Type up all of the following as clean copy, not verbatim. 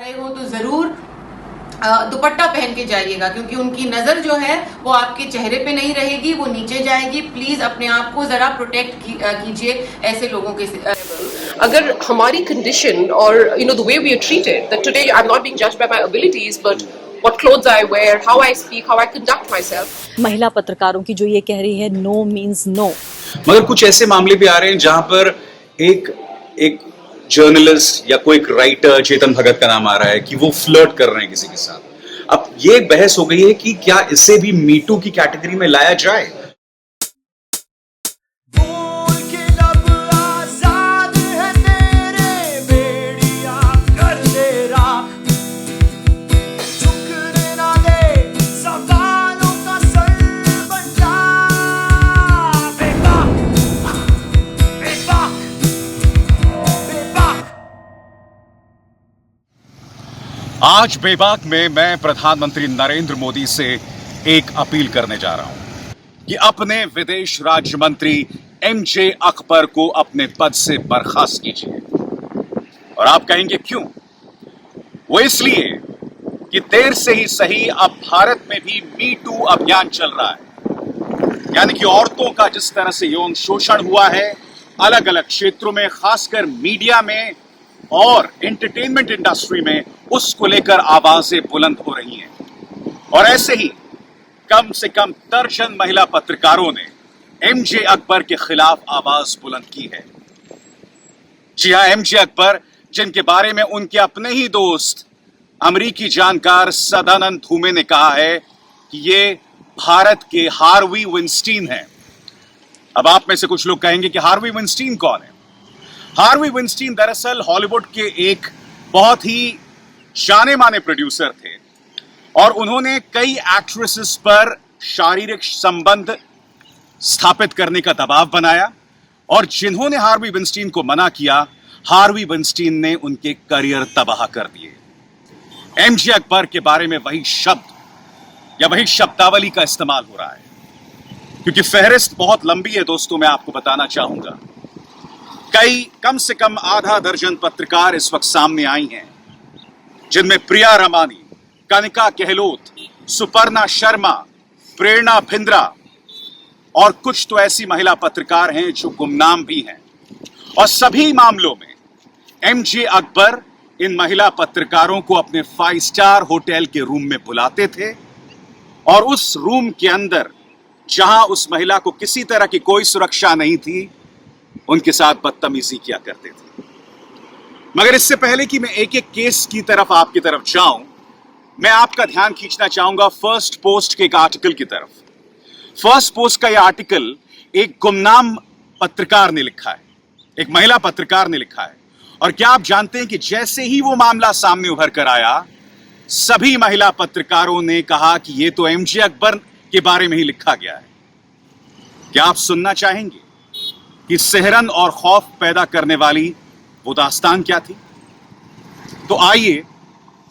रहे हो तो जरूर दुपट्टा पहन के जाइएगा, क्योंकि उनकी नजर जो है वो आपके चेहरे पे नहीं रहेगी, वो नीचे जाएगी। प्लीज अपने आप को जरा प्रोटेक्ट कीजिए ऐसे लोगों के से। अगर हमारी कंडीशन और the way we are treated, that today I am not being judged by my abilities but what clothes I wear, how I speak, how I conduct myself. महिला पत्रकारों की जो ये कह रही है नो मीन्स नो, मगर कुछ ऐसे मामले भी आ रहे हैं जहां पर एक जर्नलिस्ट या कोई एक राइटर, चेतन भगत का नाम आ रहा है कि वो फ्लर्ट कर रहे हैं किसी के साथ। अब ये बहस हो गई है कि क्या इसे भी मीटू की कैटेगरी में लाया जाए। आज बेबाक में मैं प्रधानमंत्री नरेंद्र मोदी से एक अपील करने जा रहा हूं कि अपने विदेश राज्य मंत्री एमजे अकबर को अपने पद से बर्खास्त कीजिए। और आप कहेंगे क्यों? वो इसलिए कि देर से ही सही अब भारत में भी मी टू अभियान चल रहा है, यानी कि औरतों का जिस तरह से यौन शोषण हुआ है अलग अलग क्षेत्रों में, खासकर मीडिया में और एंटरटेनमेंट इंडस्ट्री में, उसको लेकर आवाजें बुलंद हो रही हैं। और ऐसे ही कम से कम दर्जन महिला पत्रकारों ने एमजे अकबर के खिलाफ आवाज बुलंद की है। जी हां, एमजे अकबर, जिनके बारे में उनके अपने ही दोस्त अमेरिकी जानकार सदानंद धूमे ने कहा है कि ये भारत के हार्वी विंस्टीन हैं। अब आप में से कुछ लोग कहेंगे कि हार्वी विंस्टीन कौन है? हार्वी विंस्टीन दरअसल हॉलीवुड के एक बहुत ही जाने माने प्रोड्यूसर थे और उन्होंने कई एक्ट्रेसेस पर शारीरिक संबंध स्थापित करने का दबाव बनाया, और जिन्होंने हार्वी विंस्टीन को मना किया, हार्वी विंस्टीन ने उनके करियर तबाह कर दिए। एमजे अकबर के बारे में वही शब्द या वही शब्दावली का इस्तेमाल हो रहा है, क्योंकि फहरिस्त बहुत लंबी है दोस्तों। मैं आपको बताना चाहूंगा, कम से कम आधा दर्जन पत्रकार इस वक्त सामने आई हैं, जिनमें प्रिया रमानी, कनिका गहलोत, सुपर्णा शर्मा, प्रेरणा भिंद्रा और कुछ तो ऐसी महिला पत्रकार हैं जो गुमनाम भी हैं। और सभी मामलों में एमजे अकबर इन महिला पत्रकारों को अपने 5 स्टार होटल के रूम में बुलाते थे और उस रूम के अंदर, जहां उस महिला को किसी तरह की कोई सुरक्षा नहीं थी, उनके साथ बदतमीजी किया करते थे। मगर इससे पहले कि मैं एक एक केस की तरफ आपकी तरफ जाऊं, मैं आपका ध्यान खींचना चाहूंगा फर्स्ट पोस्ट के एक आर्टिकल की तरफ। फर्स्ट पोस्ट का यह आर्टिकल एक गुमनाम पत्रकार ने लिखा है, एक महिला पत्रकार ने लिखा है। और क्या आप जानते हैं कि जैसे ही वो मामला सामने उभर कर आया, सभी महिला पत्रकारों ने कहा कि यह तो एमजे अकबर के बारे में ही लिखा गया है। क्या आप सुनना चाहेंगे कि सेहरन और खौफ पैदा करने वाली वो दास्तान क्या थी? तो आइए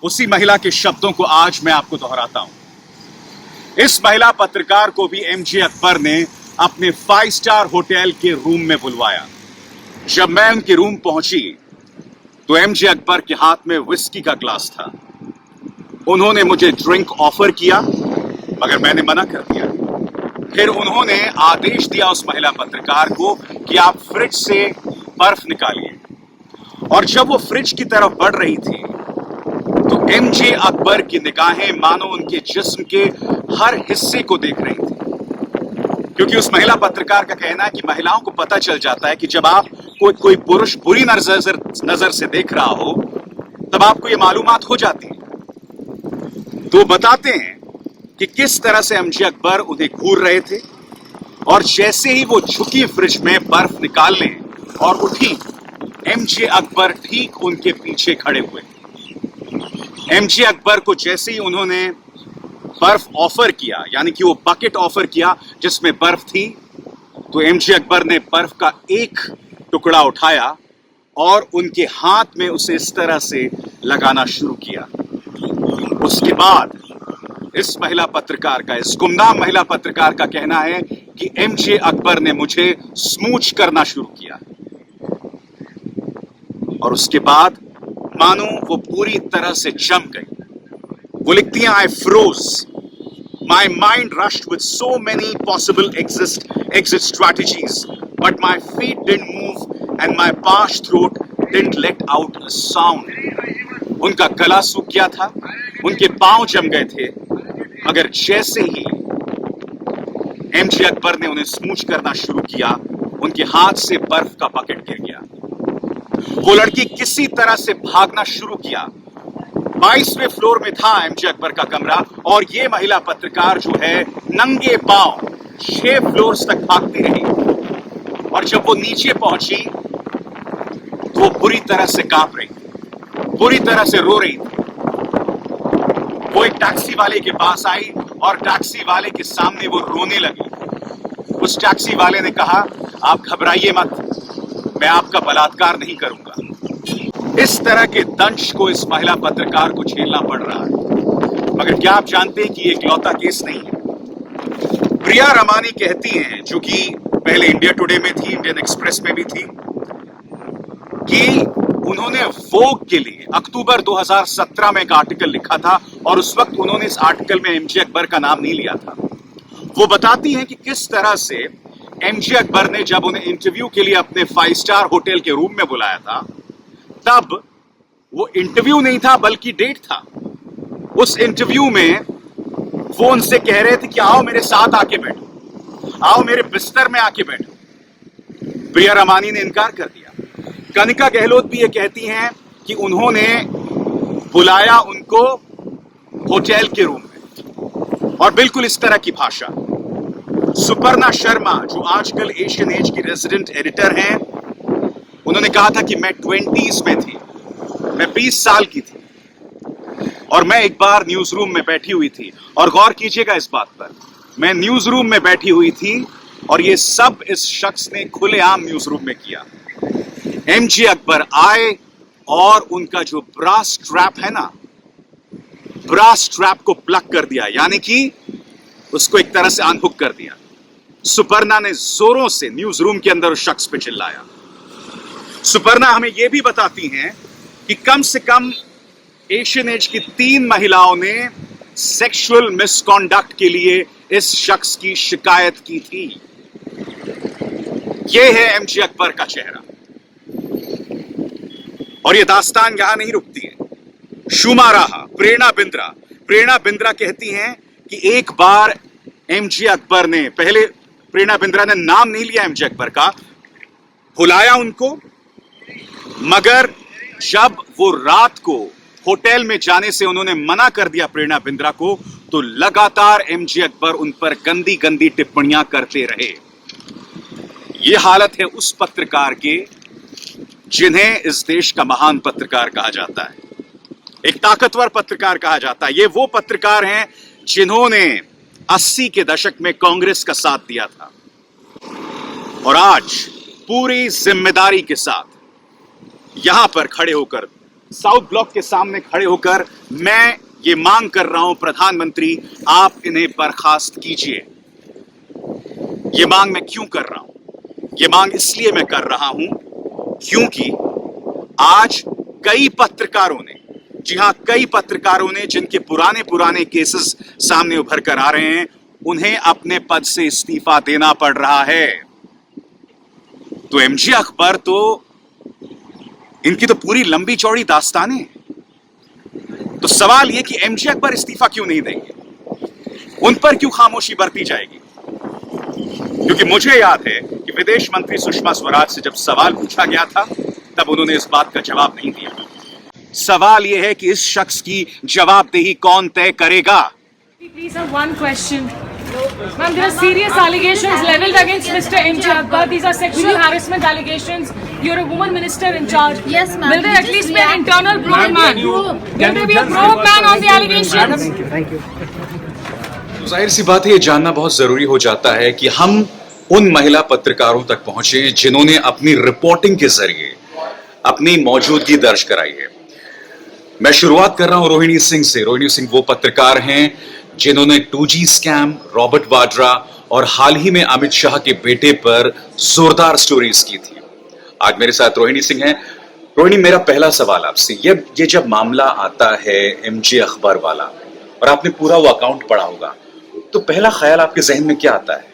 उसी महिला के शब्दों को आज मैं आपको दोहराता हूं। इस महिला पत्रकार को भी एमजे अकबर ने अपने 5 स्टार होटल के रूम में बुलवाया। जब मैं उनके रूम पहुंची तो एमजे अकबर के हाथ में विस्की का ग्लास था। उन्होंने मुझे ड्रिंक ऑफर किया, मगर मैंने मना कर दिया। फिर उन्होंने आदेश दिया उस महिला पत्रकार को कि आप फ्रिज से बर्फ निकालिए। और जब वो फ्रिज की तरफ बढ़ रही थी तो एमजे अकबर की निगाहें मानो उनके जिस्म के हर हिस्से को देख रही थी, क्योंकि उस महिला पत्रकार का कहना है कि महिलाओं को पता चल जाता है कि जब आप कोई पुरुष बुरी नजर से देख रहा हो तब आपको ये मालूमात हो जाती है। तो बताते हैं कि किस तरह से एमजे अकबर उन्हें घूर रहे थे, और जैसे ही वो झुकी फ्रिज में बर्फ निकालने और उठी, एमजे अकबर ठीक उनके पीछे खड़े हुए। एमजे अकबर को जैसे ही उन्होंने बर्फ ऑफर किया, यानी कि वो बकेट ऑफर किया जिसमें बर्फ थी, तो एमजे अकबर ने बर्फ का एक टुकड़ा उठाया और उनके हाथ में उसे इस तरह से लगाना शुरू किया। उसके बाद इस महिला पत्रकार का, इस गुमनाम महिला पत्रकार का कहना है कि एमजे अकबर ने मुझे स्मूच करना शुरू किया और उसके बाद मानो वो पूरी तरह से जम गई। वो लिखती हैं, आई froze, my mind rushed with so many possible exit strategies, but my feet didn't move and my parched throat didn't let out a sound. उनका गला सूख गया था, उनके पांव जम गए थे, मगर जैसे ही एमजे अकबर ने उन्हें स्मूच करना शुरू किया, उनके हाथ से बर्फ का बकेट गिर गया। वो लड़की किसी तरह से भागना शुरू किया। 22वें फ्लोर में था एमजे अकबर का कमरा और ये महिला पत्रकार जो है नंगे पांव 6 फ्लोर्स तक भागती रही और जब वो नीचे पहुंची तो वो बुरी तरह से कांप रही, बुरी तरह से रो रही थी। वो एक टैक्सी वाले के पास आई और टैक्सी वाले के सामने वो रोने लगी। उस टैक्सी वाले ने कहा, आप घबराइए मत, मैं आपका बलात्कार नहीं करूंगा। इस तरह के दंश को इस महिला पत्रकार को झेलना पड़ रहा है। मगर क्या आप जानते हैं कि ये इकलौता केस नहीं है। प्रिया रमानी कहती हैं, जो कि पहले इंडिया टुडे में थी, इंडियन एक्सप्रेस में भी थी, कि उन्होंने वोग के लिए अक्टूबर 2017 में एक आर्टिकल लिखा था और उस वक्त उन्होंने इस आर्टिकल में एमजे अकबर का नाम नहीं लिया था। वो बताती हैं कि किस तरह से एमजे अकबर ने जब उन्हें इंटरव्यू के लिए अपने 5 स्टार होटल के रूम में बुलाया था, तब वो इंटरव्यू नहीं था बल्कि डेट था। उस इंटरव्यू में वो उनसे कह रहे थे कि आओ मेरे साथ आके बैठो, आओ मेरे बिस्तर में आके बैठो। प्रिया रमानी ने इनकार कर दिया। कनिका गहलोत भी ये कहती हैं कि उन्होंने बुलाया उनको होटल के रूम में और बिल्कुल इस तरह की भाषा। सुपर्णा शर्मा, जो आजकल एशियन एज की रेजिडेंट एडिटर हैं, उन्होंने कहा था कि मैं 20s में थी, मैं 20 साल की थी और मैं एक बार न्यूज रूम में बैठी हुई थी। और गौर कीजिएगा इस बात पर, मैं न्यूज रूम में बैठी हुई थी और ये सब इस शख्स ने खुलेआम न्यूज रूम में किया। एमजे अकबर आए और उनका जो ब्रास स्ट्रैप है ना, ब्रास स्ट्रैप को प्लग कर दिया, यानी कि उसको एक तरह से अनहुक कर दिया। सुपर्णा ने जोरों से न्यूज रूम के अंदर उस शख्स पे चिल्लाया। सुपर्णा हमें यह भी बताती हैं कि कम से कम एशियन एज की 3 महिलाओं ने सेक्सुअल मिसकॉन्डक्ट के लिए इस शख्स की शिकायत की थी। यह है एमजे अकबर का चेहरा और यह दास्तान यहां नहीं रुकती है। शुमा राहा, प्रेरणा बिंद्रा कहती हैं कि एक बार एमजे अकबर ने, पहले प्रेरणा बिंद्रा ने नाम नहीं लिया एमजे अकबर का, बुलाया उनको, मगर जब वो रात को होटल में जाने से उन्होंने मना कर दिया प्रेरणा बिंद्रा को, तो लगातार एमजे अकबर उन पर गंदी गंदी टिप्पणियां करते रहे। यह हालत है उस पत्रकार के जिन्हें इस देश का महान पत्रकार कहा जाता है, एक ताकतवर पत्रकार कहा जाता है। ये वो पत्रकार हैं जिन्होंने 80 के दशक में कांग्रेस का साथ दिया था और आज पूरी जिम्मेदारी के साथ यहां पर खड़े होकर, साउथ ब्लॉक के सामने खड़े होकर मैं ये मांग कर रहा हूं, प्रधानमंत्री आप इन्हें बर्खास्त कीजिए। ये मांग मैं क्यों कर रहा हूं? ये मांग इसलिए मैं कर रहा हूं क्योंकि आज कई पत्रकारों ने, जी हां, कई पत्रकारों ने जिनके पुराने केसेस सामने उभर कर आ रहे हैं, उन्हें अपने पद से इस्तीफा देना पड़ रहा है। तो एमजे अकबर तो, इनकी तो पूरी लंबी चौड़ी दास्तानें हैं। तो सवाल यह कि एमजे अकबर इस्तीफा क्यों नहीं देंगे, उन पर क्यों खामोशी बरती जाएगी? क्योंकि मुझे याद है कि विदेश मंत्री सुषमा स्वराज से जब सवाल पूछा गया था, तब उन्होंने इस बात का जवाब नहीं दिया। सवाल यह है कि इस शख्स की जवाबदेही कौन तय करेगा? Please have one question. Ma'am, there are serious allegations leveled against Mr. MJ Akbar. These are sexual harassment allegations. You're a woman minister in charge. Yes, ma'am. Will there at least be an internal probe man? Will there be a probe man on the allegations? तो जाहिर सी बात है, ये जानना बहुत जरूरी हो जाता है कि हम उन महिला पत्रकारों तक पहुंचे जिन्होंने अपनी रिपोर्टिंग के जरिए अपनी मौजूदगी दर्ज कराई है। मैं शुरुआत कर रहा हूं रोहिणी सिंह से। रोहिणी सिंह वो पत्रकार हैं जिन्होंने 2G स्कैम, रॉबर्ट वाड्रा और हाल ही में अमित शाह के बेटे पर जोरदार स्टोरीज की थी। आज मेरे साथ रोहिणी सिंह हैं। रोहिणी, मेरा पहला सवाल आपसे, ये जब मामला आता है एमजे अखबार वाला और आपने पूरा वो अकाउंट पढ़ा होगा, तो पहला ख्याल आपके जहन में क्या आता है?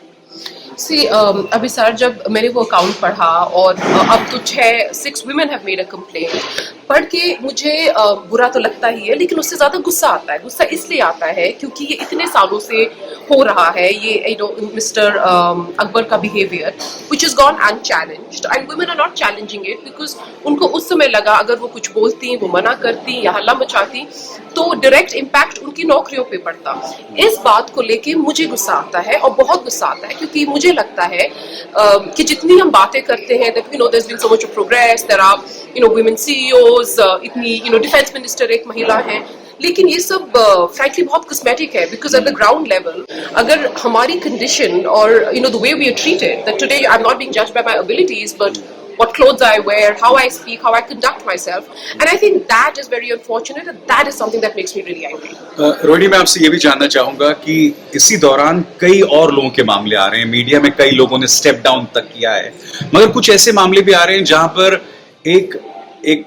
See, अभी सर जब मैंने वो अकाउंट पढ़ा और अब तो 6 women have made a complaint, पढ़ के मुझे बुरा तो लगता ही है, लेकिन उससे ज़्यादा गुस्सा आता है। गुस्सा इसलिए आता है क्योंकि ये इतने सालों से हो रहा है, ये मिस्टर अकबर का behaviour which has gone unchallenged and women are not challenging it because उनको उस समय लगा अगर वो कुछ बोलती, वो मना करती या हल्ला मचाती तो डायरेक्ट इम्पैक्ट उनकी नौकरियों पे पड़ता। इस बात को लेके मुझे गुस्सा आता है और बहुत गुस्सा आता है क्योंकि मुझे लगता है कि जितनी हम बातें करते हैं that there's been so much of progress, there are women CEOs, इतनी डिफेंस मिनिस्टर एक महिला है, लेकिन ये सब फ्रैंकली बहुत कॉस्मेटिक है because at the ground level अगर हमारी कंडीशन और the way we are treated, that today I am not being judged by my abilities but what clothes I wear, how I speak, how I conduct myself, and I think that is very unfortunate and that is something that makes me really angry. Rohini, मैं आपसे ये भी जानना चाहूंगा कि इसी दौरान कई और लोगों के मामले आ रहे हैं, मीडिया में कई लोगों ने स्टेप डाउन तक किया है, मगर कुछ ऐसे मामले भी आ रहे हैं जहां पर एक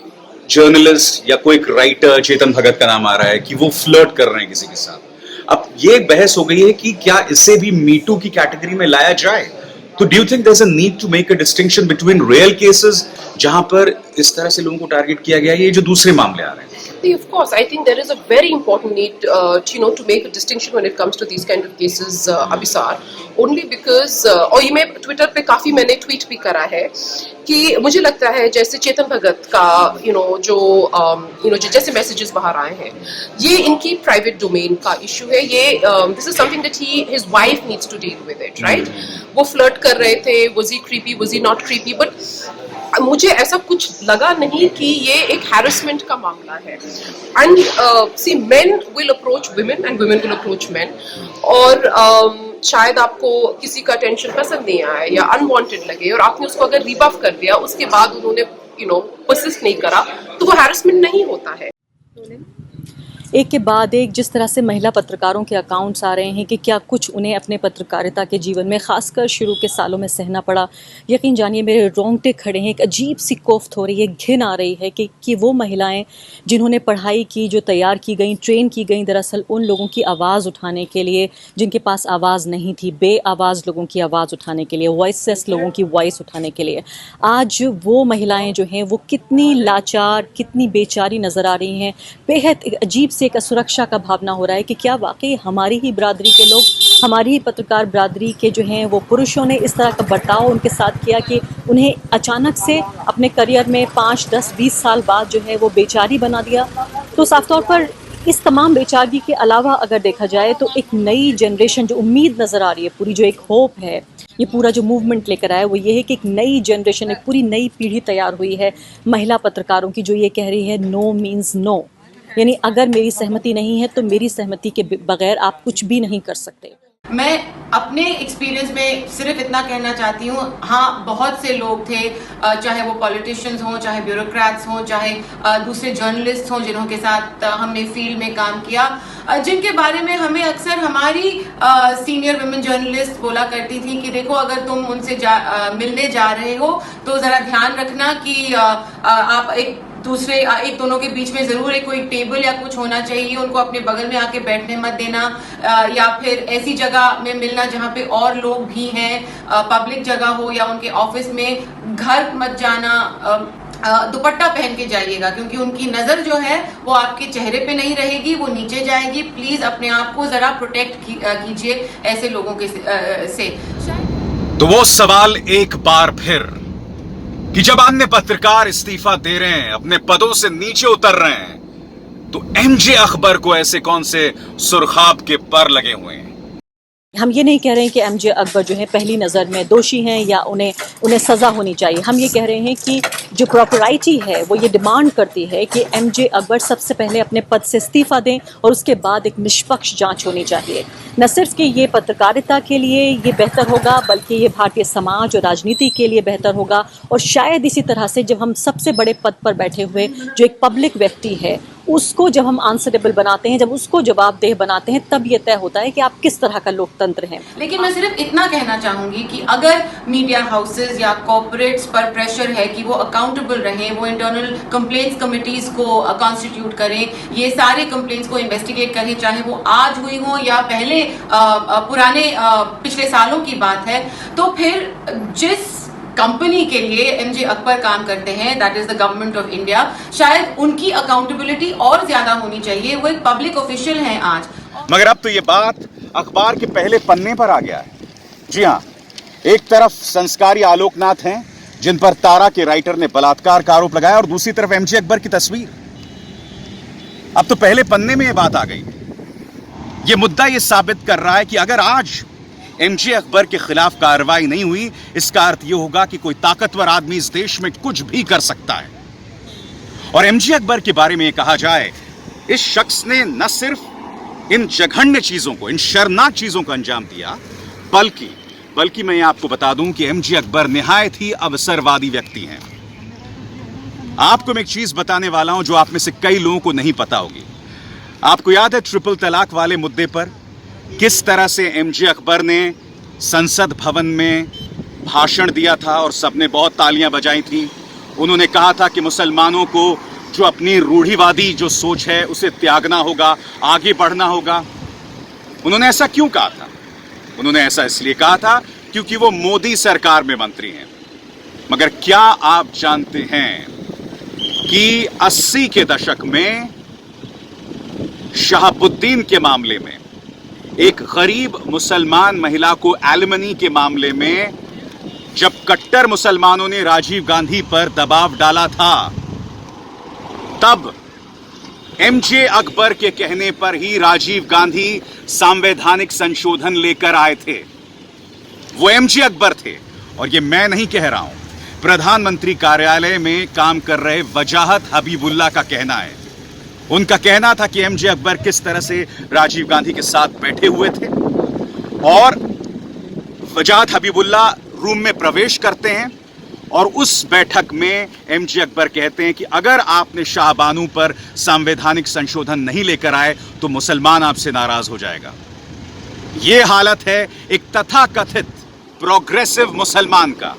जर्नलिस्ट या कोई एक राइटर, चेतन भगत का नाम आ रहा है कि वो फ्लर्ट कर रहे हैं किसी के साथ। अब ये एक बहस हो गई है कि क्या इसे भी मीटू की कैटेगरी में लाया जाए, तो do you think there is a need to make a distinction between real cases जहां पर इस तरह से लोगों को टारगेट किया गया है, ये जो दूसरे मामले आ रहे हैं? Of course, I think there is a very important need to make a distinction when it comes to these kind of cases, Abhisar. Only because और ये मैं ट्विटर पे काफी मैंने ट्वीट भी करा है कि मुझे लगता है जैसे चेतन भगत का जो जैसे मैसेजेस बाहर आए हैं, ये इनकी प्राइवेट डोमेन का इशू है। ये this is something that his wife needs to deal with it, right? वो फ्लर्ट कर रहे थे, was he creepy, was he not creepy, but मुझे ऐसा कुछ लगा नहीं कि ये एक हैरेसमेंट का मामला है। And see men will approach women and women will approach men, और शायद आपको किसी का टेंशन पसंद नहीं आया या अनवांटेड लगे और आपने उसको अगर रिबफ कर दिया, उसके बाद उन्होंने परसिस्ट नहीं करा, तो वो हैरेसमेंट नहीं होता है। एक के बाद एक जिस तरह से महिला पत्रकारों के अकाउंट्स आ रहे हैं कि क्या कुछ उन्हें अपने पत्रकारिता के जीवन में ख़ासकर शुरू के सालों में सहना पड़ा। यकीन जानिए मेरे रोंगटे खड़े हैं, एक अजीब सी कोफ्त हो रही है, घिन आ रही है कि वो महिलाएं जिन्होंने पढ़ाई की, जो तैयार की गई, ट्रेन की गई दरअसल उन लोगों की आवाज़ उठाने के लिए जिनके पास आवाज़ नहीं थी, बेआवाज़ लोगों की आवाज़ उठाने के लिए, वॉइसलेस लोगों की वॉइस उठाने के लिए। आज वो महिलाएँ जो हैं वो कितनी लाचार, कितनी बेचारी नज़र आ रही हैं। बेहद अजीब से एक असुरक्षा का भावना हो रहा है कि क्या वाकई हमारी ही बरादरी के लोग, हमारी ही पत्रकार बरादरी के जो हैं वो पुरुषों ने इस तरह का बर्ताव उनके साथ किया कि उन्हें अचानक से अपने करियर में 5, 10, 20 साल बाद जो है वो बेचारी बना दिया। तो साफ तौर पर इस तमाम बेचारगी के अलावा अगर देखा जाए तो एक नई जनरेशन जो उम्मीद नज़र आ रही है, पूरी जो एक होप है, ये पूरा जो मूवमेंट लेकर आया वो ये है कि एक नई जनरेशन, एक पूरी नई पीढ़ी तैयार हुई है महिला पत्रकारों की, जो ये कह रही है नो मीन्स नो, यानी अगर मेरी सहमति नहीं है तो मेरी सहमति के बगैर आप कुछ भी नहीं कर सकते। मैं अपने एक्सपीरियंस में सिर्फ इतना कहना चाहती हूँ, हाँ बहुत से लोग थे, चाहे वो पॉलिटिशियंस हों, चाहे ब्यूरोक्रेट्स हों, चाहे दूसरे जर्नलिस्ट हों जिनके साथ हमने फील्ड में काम किया, जिनके बारे में हमें अक्सर हमारी सीनियर वुमेन जर्नलिस्ट बोला करती थी कि देखो अगर तुम उनसे मिलने जा रहे हो तो ज़रा ध्यान रखना कि आप एक दोनों के बीच में जरूर एक कोई टेबल या कुछ होना चाहिए, उनको अपने बगल में आके बैठने मत देना, या फिर ऐसी जगह में मिलना जहाँ पे और लोग भी हैं, पब्लिक जगह हो या उनके ऑफिस में, घर मत जाना, दुपट्टा पहन के जाइएगा क्योंकि उनकी नजर जो है वो आपके चेहरे पे नहीं रहेगी, वो नीचे जाएगी। प्लीज अपने आप को जरा प्रोटेक्ट कीजिए ऐसे लोगों के से। तो वो सवाल एक बार फिर कि जब अन्य पत्रकार इस्तीफा दे रहे हैं, अपने पदों से नीचे उतर रहे हैं, तो एमजे अकबर को ऐसे कौन से सुरखाब के पर लगे हुए हैं? हम ये नहीं कह रहे हैं कि एमजे अकबर जो है पहली नज़र में दोषी हैं या उन्हें सज़ा होनी चाहिए। हम ये कह रहे हैं कि जो प्रॉपराइटी है वो ये डिमांड करती है कि एमजे अकबर सबसे पहले अपने पद से इस्तीफ़ा दें और उसके बाद एक निष्पक्ष जांच होनी चाहिए। न सिर्फ कि ये पत्रकारिता के लिए ये बेहतर होगा बल्कि ये भारतीय समाज और राजनीति के लिए बेहतर होगा। और शायद इसी तरह से जब हम सबसे बड़े पद पर बैठे हुए जो एक पब्लिक व्यक्ति है उसको जब हम आंसरेबल बनाते हैं, जब उसको जवाबदेह बनाते हैं, तब ये तय होता है कि आप किस तरह का लोकतंत्र स्वतंत्र हैं। लेकिन मैं सिर्फ इतना कहना चाहूंगी कि अगर मीडिया हाउसेस या कॉर्पोरेट्स पर प्रेशर है कि वो अकाउंटेबल रहें, वो इंटरनल कंप्लेंट्स कमिटीज को कॉन्स्टिट्यूट करें, ये सारे कंप्लेंट्स को इन्वेस्टिगेट करें, चाहे वो आज हुई हो या पहले पुराने पिछले सालों की बात है, तो फिर जिस कंपनी के लिए एमजे अकबर काम करते हैं, that is the government of India, शायद उनकी अकाउंटेबिलिटी और ज्यादा होनी चाहिए। वो एक पब्लिक ऑफिशियल हैं आज। मगर अब तो ये बात अखबार के पहले पन्ने पर आ गया है। जी हां, एक तरफ संस्कारी आलोकनाथ हैं जिन पर तारा के राइटर ने बलात्कार का आरोप लगाया, और दूसरी तरफ एमजे अकबर की तस्वीर। अब तो पहले पन्ने में यह बात आ गई। यह मुद्दा यह साबित कर रहा है कि अगर आज एमजे अकबर के खिलाफ कार्रवाई नहीं हुई, इसका अर्थ यह होगा कि कोई ताकतवर आदमी इस देश में कुछ भी कर सकता है। और एमजे अकबर के बारे में यह कहा जाए, इस शख्स ने न सिर्फ इन जघन्य चीजों को, इन शर्मनाक चीजों को अंजाम दिया, बल्कि मैं आपको बता दूं कि एमजे अकबर निहायत ही अवसरवादी व्यक्ति हैं। आपको मैं एक चीज बताने वाला हूं जो आप में से कई लोगों को नहीं पता होगी। आपको याद है ट्रिपल तलाक वाले मुद्दे पर किस तरह से एमजे अकबर ने संसद भवन में भाषण दिया था और सबने बहुत तालियां बजाई थी। उन्होंने कहा था कि मुसलमानों को जो अपनी रूढ़िवादी जो सोच है उसे त्यागना होगा, आगे बढ़ना होगा। उन्होंने ऐसा क्यों कहा था? उन्होंने ऐसा इसलिए कहा था क्योंकि वो मोदी सरकार में मंत्री हैं। मगर क्या आप जानते हैं कि 80 के दशक में शहाबुद्दीन के मामले में एक गरीब मुसलमान महिला को एलिमनी के मामले में जब कट्टर मुसलमानों ने राजीव गांधी पर दबाव डाला था, तब एमजे अकबर के कहने पर ही राजीव गांधी संवैधानिक संशोधन लेकर आए थे। वो एमजे अकबर थे, और ये मैं नहीं कह रहा हूं, प्रधानमंत्री कार्यालय में काम कर रहे वजाहत हबीबुल्ला का कहना है। उनका कहना था कि एमजे अकबर किस तरह से राजीव गांधी के साथ बैठे हुए थे, और वजाहत हबीबुल्ला रूम में प्रवेश करते हैं और उस बैठक में एमजे अकबर कहते हैं कि अगर आपने शाहबानू पर संवैधानिक संशोधन नहीं लेकर आए तो मुसलमान आपसे नाराज हो जाएगा। यह हालत है एक तथाकथित प्रोग्रेसिव मुसलमान का,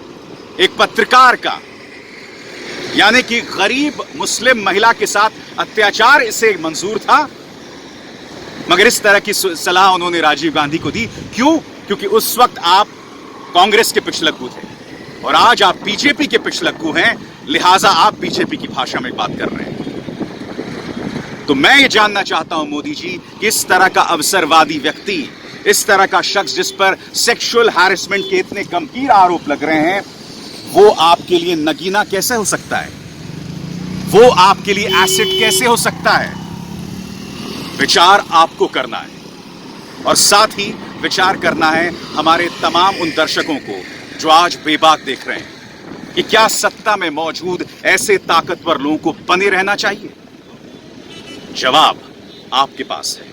एक पत्रकार का। यानी कि गरीब मुस्लिम महिला के साथ अत्याचार इसे मंजूर था, मगर इस तरह की सलाह उन्होंने राजीव गांधी को दी। क्यों? क्योंकि उस वक्त आप कांग्रेस के पिछलग्गू थे और आज आप बीजेपी के पिछलग्गू हैं, लिहाजा आप बीजेपी की भाषा में बात कर रहे हैं। तो मैं ये जानना चाहता हूं मोदी जी कि इस तरह का अवसरवादी व्यक्ति, इस तरह का शख्स जिस पर सेक्सुअल हैरेसमेंट के इतने गंभीर आरोप लग रहे हैं, वो आपके लिए नगीना कैसे हो सकता है? वो आपके लिए एसिड कैसे हो सकता है? विचार आपको करना है, और साथ ही विचार करना है हमारे तमाम उन दर्शकों को जो आज बेबाक देख रहे हैं कि क्या सत्ता में मौजूद ऐसे ताकतवर लोगों को बने रहना चाहिए? जवाब आपके पास है।